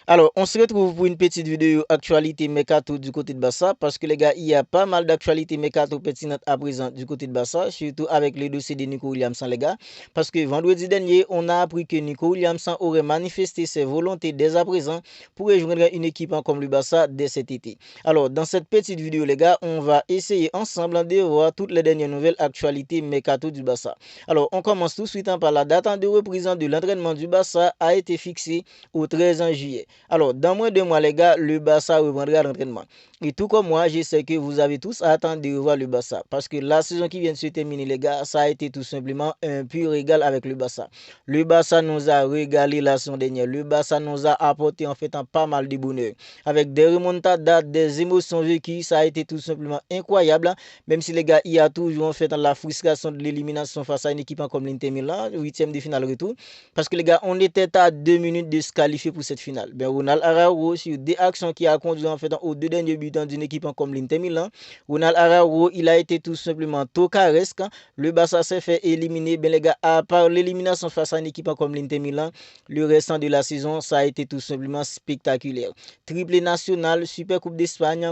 Alors, on se retrouve pour une petite vidéo actualité Mercato du côté de Barça parce que les gars, il y a pas mal d'actualités Mercato pertinentes à présent du côté de Barça, surtout avec le dossier de Nico Williamson, les gars. Parce que vendredi dernier, on a appris que Nico Williamson aurait manifesté ses volontés dès à présent pour rejoindre une équipe comme le Barça dès cet été. Alors, dans cette petite vidéo, les gars, on va essayer ensemble de voir toutes les dernières nouvelles actualités Mercato du Barça. Alors, on commence tout de suite par la date de reprise de l'entraînement du Barça a été fixée au 13 juillet. Alors, dans moins de mois, les gars, le Barça reprendra l'entraînement. Et tout comme moi, je sais que vous avez tous à attendre de revoir le Barça. Parce que la saison qui vient de se terminer, les gars, ça a été tout simplement un pur régal avec le Barça. Le Barça nous a régalé la saison dernière. Le Barça nous a apporté en fait pas mal de bonheur. Avec des remontadas, des émotions vécues, ça a été tout simplement incroyable. Même si les gars, il y a toujours en fait la frustration de l'élimination face à une équipe comme l'Inter Milan, 8e de finale retour. Parce que les gars, on était à 2 minutes de se qualifier pour cette finale. Ben, Ronald Araujo, sur des actions qui a conduit en fait aux deux derniers buts d'une équipe comme l'Inter Milan, Ronald Araujo, il a été tout simplement tocaresque. Le Barça s'est fait éliminer. Ben, les gars, à part l'élimination face à une équipe comme l'Inter Milan, le restant de la saison, ça a été tout simplement spectaculaire. Triplé national, Super Coupe d'Espagne,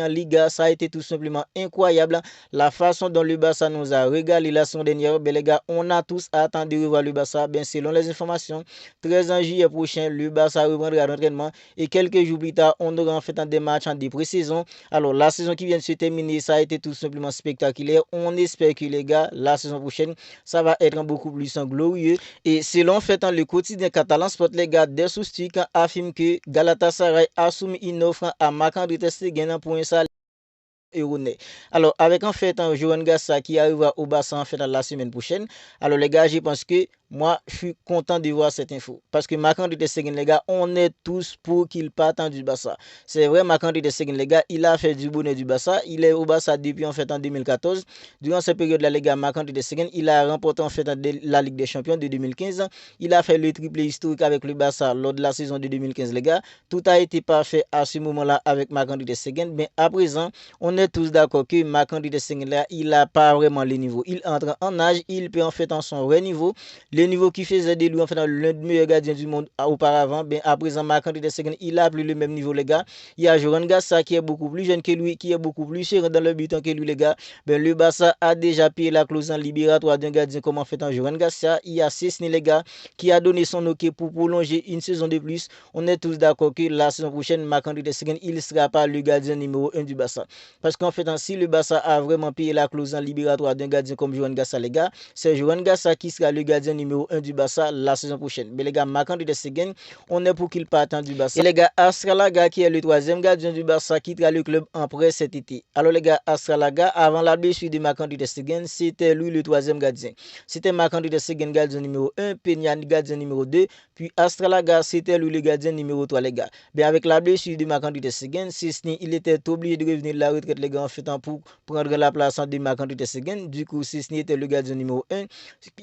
Liga, ça a été tout simplement incroyable. La façon dont le Barça nous a régalé la saison dernière, ben, les gars, on a tous attendu de revoir le Barça. Ben, selon les informations, 13 juillet prochain, le Barça reprendra l'entraînement et quelques jours plus tard, on aura en fait des matchs en pré-saison. Alors, la saison qui vient de se terminer, ça a été tout simplement spectaculaire. On espère que les gars, la saison prochaine, ça va être beaucoup plus glorieux. Et selon en fait le quotidien catalan Sport, les gars, des Soustic affirment que Galatasaray a soumis une offre à Marc-André ter Stegen pour un salaire erroné. Alors, avec en fait un Johan Gassa qui arrivera au Barça en fait la semaine prochaine. Alors, les gars, je pense que moi, je suis content de voir cette info. Parce que Marc-André ter Stegen, les gars, on est tous pour qu'il parte du Barça. C'est vrai, Marc-André ter Stegen, les gars, il a fait du bonheur du Barça. Il est au Barça depuis en fait en 2014. Durant cette période-là, les gars, Marc-André ter Stegen, il a remporté en fait la Ligue des Champions de 2015. Il a fait le triplé historique avec le Barça lors de la saison de 2015, les gars. Tout a été parfait à ce moment-là avec Marc-André ter Stegen. Mais à présent, on est tous d'accord que Marc-André ter Stegen, là, il n'a pas vraiment le niveau. Il entre en âge, il peut en fait en son vrai niveau. Le niveau qui faisait de lui en fait l'un des meilleurs gardiens du monde auparavant, ben à présent Marc-André ter Stegen, il a plus le même niveau, les gars. Il y a Joran Gassa qui est beaucoup plus jeune que lui, qui est beaucoup plus cher dans le but que lui, les gars. Ben le Barça a déjà payé la clause en libératoire d'un gardien comme en fait en Joran Gassa. Il y a Cesny, les gars, qui a donné son OK pour prolonger une saison de plus. On est tous d'accord que la saison prochaine, Marc-André ter Stegen, il ne sera pas le gardien numéro 1 du Barça. Parce qu'en fait, si le Barça a vraiment payé la clause en libératoire d'un gardien comme Johan Gassa, les gars, c'est Johan Gassa qui sera le gardien numéro 1 du Barça la saison prochaine. Mais les gars, Marc-André ter Stegen, on est pour qu'il parte du Barça. Et les gars, Astralaga qui est le troisième gardien du Barça quittera le club en prêt cet été. Alors les gars, Astralaga, avant la blessure de Marc-André ter Stegen, c'était lui le troisième gardien. C'était Marc-André ter Stegen, gardien numéro 1, Peña, gardien numéro 2, puis Astralaga, c'était lui le gardien numéro 3, les gars. Mais avec la blessure de Marc-André ter Stegen, Cesny, il était obligé de revenir de la retraite, les gars, en fait, pour prendre la place de Marc-André ter Stegen. Du coup, Cesny était le gardien numéro 1.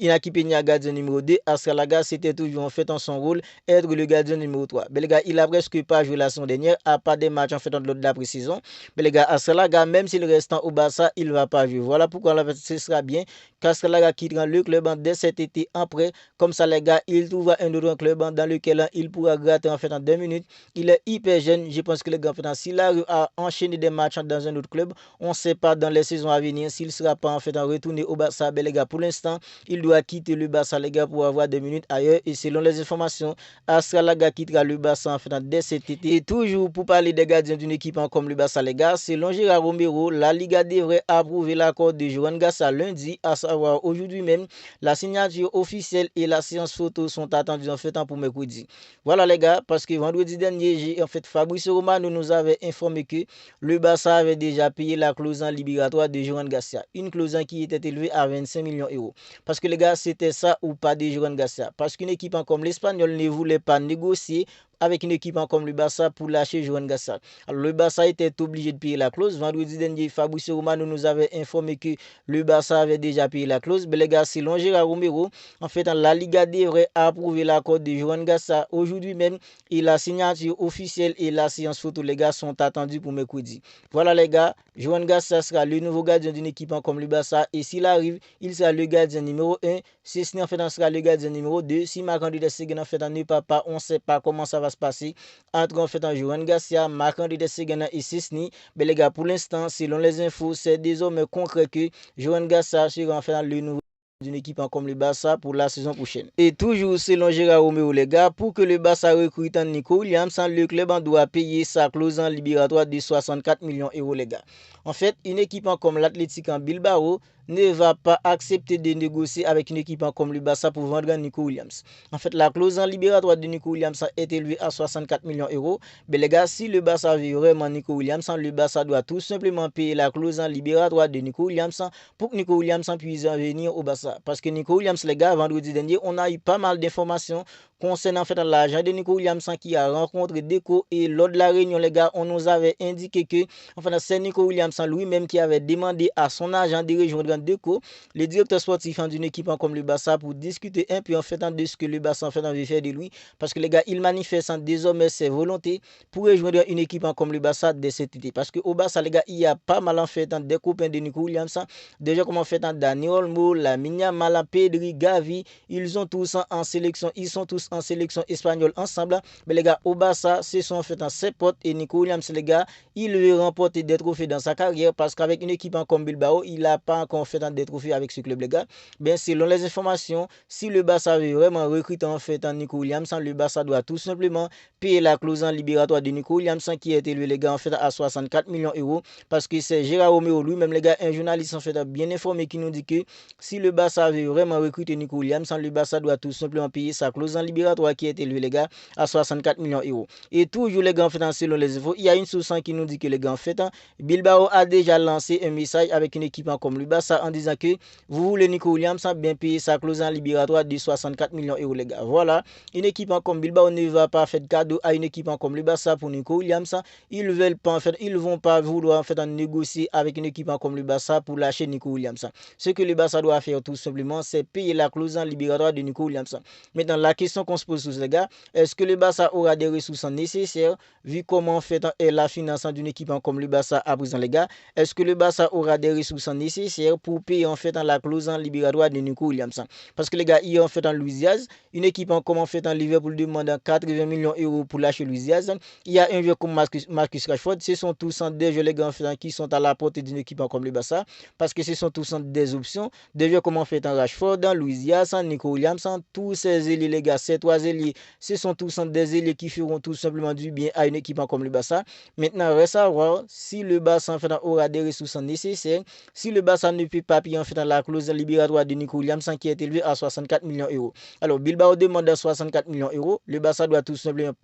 Inaki Peña, gardien numéro 2. Astralaga, c'était toujours en fait en son rôle être le gardien numéro 3. Mais les gars, il a presque pas joué la saison dernière, à part des matchs en fait de la pré-saison. Mais les gars, Astralaga, même s'il reste au Barça, il ne va pas jouer. Voilà pourquoi ce sera bien qu'Astralaga quittera le club dès cet été en prêt. Comme ça, les gars, il trouvera un autre club dans lequel il pourra gratter en fait en 2 minutes. Il est hyper jeune. Je pense que les gars, s'il arrive à enchaîner des matchs dans un autre club, on ne sait pas dans les saisons à venir s'il ne sera pas en fait retourné au Barça. Mais les gars, pour l'instant, il doit quitter le Barça, les gars, pour avoir 2 minutes ailleurs. Et selon les informations, Astralaga quittera le Barça en fait dès cet été. Et toujours pour parler des gardiens d'une équipe comme le Barça, les gars, selon Gérard Romero, la Liga devrait approuver l'accord de Johan Gassa lundi, à savoir aujourd'hui même. La signature officielle et la séance photo sont attendues en fait pour mercredi. Voilà les gars, parce que vendredi dernier, en fait, Fabrice Romano nous avait informé que le Barça avait déjà payé la clause en libératoire de Johan Gassa. Une clause qui était élevée à 25 millions d'euros. Parce que les gars, c'était ça ou pas de Johan Gassa. Parce qu'une équipe comme l'Espagnol ne voulait pas négocier avec une équipe comme le Barça pour lâcher Johan Gassa. Alors le Barça était obligé de payer la clause. Vendredi dernier, Fabrice Romano nous avait informé que le Barça avait déjà payé la clause. Mais les gars, selon Gérard Romero, en fait, la Liga devrait approuver l'accord de Johan Gassa aujourd'hui même. Et la signature officielle et la séance photo, les gars, sont attendus pour mercredi. Voilà les gars, Johan Gassa sera le nouveau gardien d'une équipe comme le Barça. Et s'il arrive, il sera le gardien numéro 1. Cesny en fait sera le gardien numéro 2. Si Marc-André ter Stegen en fait ne part pas, on ne sait pas comment ça va se passer entre en fait Johan Garcia, Marc-André Tességuena et Sisni. Mais les gars, pour l'instant, selon les infos, c'est désormais concret que Johan Garcia sera en fait le nouveau d'une équipe comme le Barça pour la saison prochaine. Et toujours selon Gérard Romeo, les gars, pour que le Barça recrute Nico Williams, le club en doit payer sa clause en libératoire de 64 millions d'euros, les gars. En fait, une équipe comme l'Athletic en Bilbao ne va pas accepter de négocier avec une équipe comme le Barça pour vendre Nico Williams. En fait, la clause en libératoire de Nico Williams est élevée à 64 millions d'euros. Mais les gars, si le Barça veut vraiment Nico Williams, le Barça doit tout simplement payer la clause en libératoire de Nico Williams pour que Nico Williams puisse venir au Barça. Parce que Nico Williams, les gars, vendredi dernier, on a eu pas mal d'informations concernant en fait l'agent de Nico Williams qui a rencontré Deco, et lors de la réunion, les gars, on nous avait indiqué que en fait, c'est Nico Williams lui-même qui avait demandé à son agent de rejoindre Deco, le directeur sportif d'une équipe comme le Barça, pour discuter un peu en fait de ce que le Barça en fait veut faire de lui, parce que les gars, il manifeste désormais ses volontés pour rejoindre une équipe comme le Barça dès cet été. Parce qu'au Barça, les gars, il y a pas mal en fait des copains de Nico Williams, déjà comme en fait Dani Olmo, Lamine Yamal, Pedri, Gavi, ils sont tous en sélection, ils sont tous en sélection espagnole ensemble. Mais les gars, au Barça, ce sont en fait ses potes, et Nico Williams, les gars, il veut remporter des trophées dans sa carrière, parce qu'avec une équipe comme Bilbao, il n'a pas encore fait des trophées avec ce club, les gars. Bien, selon les informations, si le Barça veut vraiment recruter en fait Nico Williams, le Barça doit tout simplement payer la clause en libératoire de Nico Williams, qui est élevé, les gars, en fait à 64 millions d'euros, parce que c'est Gérard Romeo lui-même, les gars, un journaliste en fait bien informé, qui nous dit que si le Barça veut vraiment recruter Nico Williams, le Barça doit tout simplement payer sa clause en libératoire, qui est élevée, les gars, à 64 millions d'euros. Et toujours, les gars, en fait, selon les infos, il y a une source qui nous dit que les gars, en fait, Bilbao a déjà lancé un message avec une équipe comme le Barça en disant que vous voulez Nico Williams, bien payer sa clause en libératoire de 64 millions d'euros, les gars. Voilà, une équipe comme Bilbao ne va pas faire de cadeau à une équipe comme le Barça pour Nico Williams. Ils veulent pas, en fait, ils vont pas vouloir en fait négocier avec une équipe comme le Barça pour lâcher Nico Williams. Ce que le Barça doit faire tout simplement, c'est payer la clause en libératoire de Nico Williams. Maintenant, la question qu'on se pose tous, les gars, est-ce que le Barça aura des ressources nécessaires vu comment en fait est la finance d'une équipe comme le Barça à présent, les gars? Est-ce que le Barça aura des ressources nécessaires pour payer en fait la clause en libératoire de Nico Williams? Parce que les gars, hier en fait en Luis Diaz, une équipe comme en fait en Liverpool demande 80 millions d'euros pour lâcher Luis Diaz. Il y a un joueur comme Marcus Rashford, ce sont tous des joueurs, les gars, en fait, qui sont à la portée d'une équipe comme le Barça, parce que ce sont tous des options. Des joueurs comme en fait en Rashford, Luis Diaz, Nico Williams, tous ces ailiers, les gars, ces trois ailiers, ce sont tous des ailiers qui feront tout simplement du bien à une équipe comme le Barça. Maintenant, reste à voir si le Barça en fait aura des ressources nécessaires, si le Barça ne peut pas payer en fait la clause libératoire de Nico Williams, qui est élevée à 64 millions d'euros. Alors, Bilbao demande 64 millions d'euros. Le Barça doit tout simplement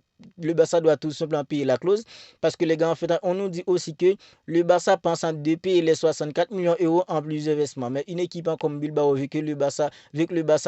payer la clause, parce que les gars, en fait, on nous dit aussi que le Barça pense de payer les 64 millions d'euros en plusieurs versements. Mais une équipe comme Bilbao, vu que le Barça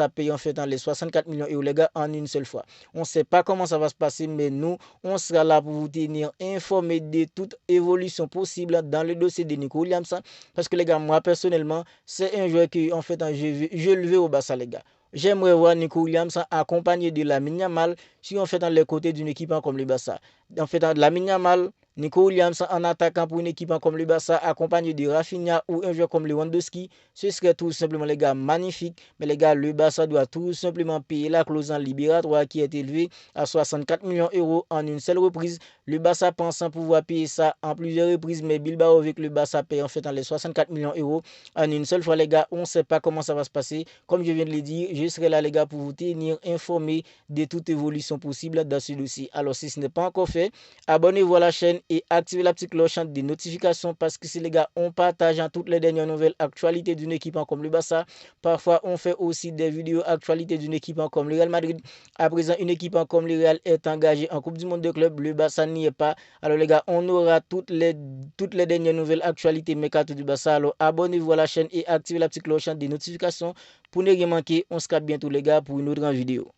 paye en fait les 64 millions d'euros, les gars, en une seule fois. On ne sait pas comment ça va se passer, mais nous, on sera là pour vous tenir informés de toute évolution possible dans le dossier de Nico Williams. Parce que les gars, moi personnellement, c'est un joueur que en fait, je le veux au Barça, les gars. J'aimerais voir Nico Williams accompagné de Lamine Yamal si on fait dans les côtés d'une équipe comme le Barça. En fait, Lamine Yamal, Nico Williams en attaquant pour une équipe comme le Barça, accompagné de Rafinha ou un joueur comme Lewandowski, ce serait tout simplement, les gars, magnifique. Mais les gars, le Barça doit tout simplement payer la clause en libératoire, qui est élevée à 64 millions d'euros en une seule reprise. Le Barça pense pouvoir payer ça en plusieurs reprises, mais Bilbao, avec le Barça, paye en fait les 64 millions d'euros en une seule fois, les gars. On ne sait pas comment ça va se passer. Comme je viens de le dire, je serai là, les gars, pour vous tenir informés de toute évolution possible dans ce dossier. Alors, si ce n'est pas encore fait, abonnez-vous à la chaîne et activez la petite cloche des notifications, parce que si les gars, on partage toutes les dernières nouvelles actualités d'une équipe comme le Barça. Parfois, on fait aussi des vidéos actualités d'une équipe comme le Real Madrid. À présent, une équipe comme le Real est engagée en Coupe du Monde de club. Le Barça n'y est pas. Alors les gars, on aura toutes les dernières nouvelles actualités mercato du Barça. Alors abonnez-vous à la chaîne et activez la petite cloche des notifications pour ne rien manquer. On se capte bientôt, les gars, pour une autre vidéo.